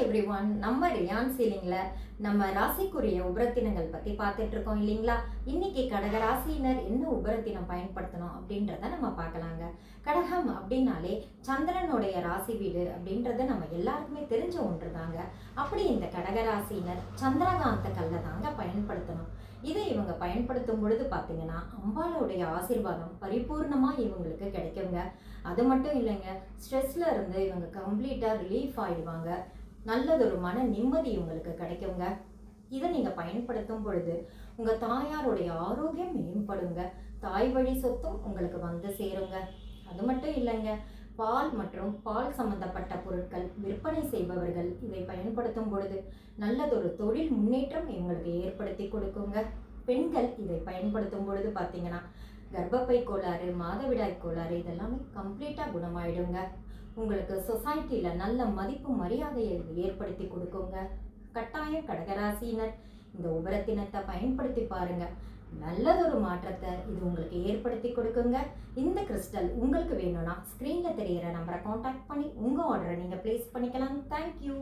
Everyone, நம்ம Ryan சீலிங்கில் நம்ம ராசிக்குரிய உபரத்தினங்கள் பற்றி பார்த்துட்டு இருக்கோம் இல்லைங்களா. இன்னைக்கு கடக ராசியினர் என்ன உபரத்தினம் பயன்படுத்தணும் அப்படின்றத நம்ம பார்க்கலாங்க. கடகம் அப்படின்னாலே சந்திரனுடைய ராசி வீடு அப்படின்றத நம்ம எல்லாருக்குமே தெரிஞ்ச ஒன்று தாங்க. அப்படி இந்த கடக ராசியினர் சந்திரகாந்த கல்லை தாங்க பயன்படுத்தணும். இதை இவங்க பயன்படுத்தும் பொழுது பார்த்தீங்கன்னா அம்பாளுடைய ஆசீர்வாதம் பரிபூர்ணமாக இவங்களுக்கு கிடைக்குங்க. அது மட்டும் இல்லைங்க, ஸ்ட்ரெஸ்ல இருந்து இவங்க கம்ப்ளீட்டாக ரிலீஃப் ஆயிடுவாங்க. நல்லதொரு மன நிம்மதி உங்களுக்கு கிடைக்குங்க. இதை நீங்கள் பயன்படுத்தும் பொழுது உங்கள் தாயாருடைய ஆரோக்கியம் மேம்படுங்க. தாய் வழி சொத்தும் உங்களுக்கு வந்து சேருங்க. அது மட்டும் இல்லைங்க, பால் மற்றும் பால் சம்பந்தப்பட்ட பொருட்கள் விற்பனை செய்பவர்கள் இதை பயன்படுத்தும் பொழுது நல்லதொரு தொழில் முன்னேற்றம் இவங்களுக்கு ஏற்படுத்தி கொடுக்குங்க. பெண்கள் இதை பயன்படுத்தும் பொழுது பார்த்தீங்கன்னா கர்ப்பப்பை கோளாறு, மாதவிடாய் கோளாறு இதெல்லாமே கம்ப்ளீட்டாக குணமாயிடுங்க. உங்களுக்கு சொசைட்டியில் நல்ல மதிப்பு மரியாதையை ஏற்படுத்தி கொடுக்குங்க. கட்டாயம் கடகராசியினர் இந்த உபரத்தினத்தை பயன்படுத்தி பாருங்க. நல்லதொரு மாற்றத்தை இது உங்களுக்கு ஏற்படுத்தி கொடுக்குங்க. இந்த கிறிஸ்டல் உங்களுக்கு வேணும்னா ஸ்க்ரீனில் தெரிகிற நம்பரை காண்டாக்ட் பண்ணி உங்கள் ஆர்டரை நீங்கள் ப்ளேஸ் பண்ணிக்கலாம். தேங்க்யூ.